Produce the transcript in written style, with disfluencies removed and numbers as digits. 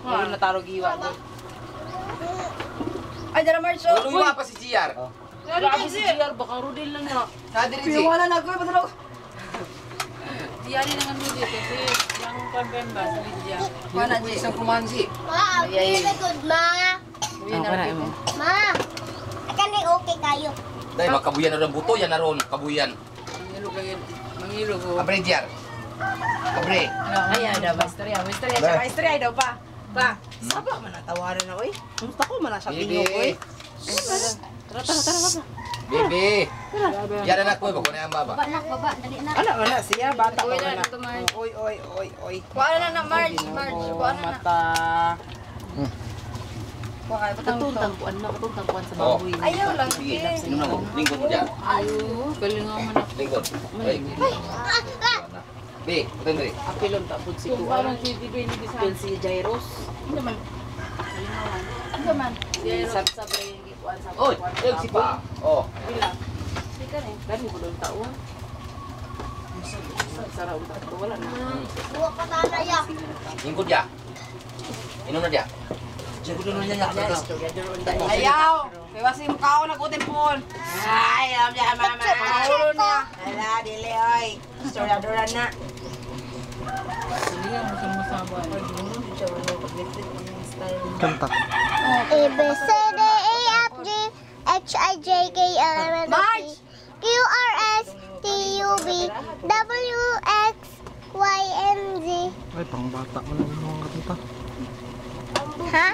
Uy, nataro giwa. Ay, dala March. Luwa pa si GR. Grabe si GR, baka Rodel lang na. Nadiri si. Piwala na ko, padalaw. Diyari lang ang Rodel kasi yung pampen ba sa Lydia. Mana po isang kumansi. Ma, okay na good, ma. Ma, kani okay kayo. Dahil makabuyan na rin buto, yan na ron, kabuyan. Mangilo kayo. Mangilo ko. Abre GR. Abre. Ay, daw ba istorya, tsaka istorya daw pa. Pa, saba man natawaran na oy. Gusto ko man sa binyo ko oy. Tara, baba. Bebe. Yan na ko, bako na yung baba. Baba, dali na. Ano na siya bata Uy, pa na, na. ito, Marge. Oy. Kuha na Marge. Kuha na. Mata. Kuha kayo. Katuntang kuan sa Oh. baboy. Ayaw lang. Sino na mo? Lingkod mo dyan. Ayo, galing nga man ako. Lingkod. Ay. Be, ito na rin. Apilon tapos si Kuan. Apil si Jairos. Ano man? Jairos sa brain Kuan sa Oy, yung si pa. Oh. Pila. Dali ko doon taon. Sarap utak wala na. Buwa pa tana ya. Lingkod dyan. Inom na dyan. Ayaw. Kay wasi mo kao nagutin pon. Ay, alam niya mama. Ulo niya. Ala dili oy. Istorya dura na. Sige, masama-sama pa dito. Kanta. A, B, C, D, E, F, G, H, I, J, K, L, M, N, O, P, Q, R, S, T, U, V, W, X, Y, and Z. Ay, pang bata mo lang yung mga kanta. Ha?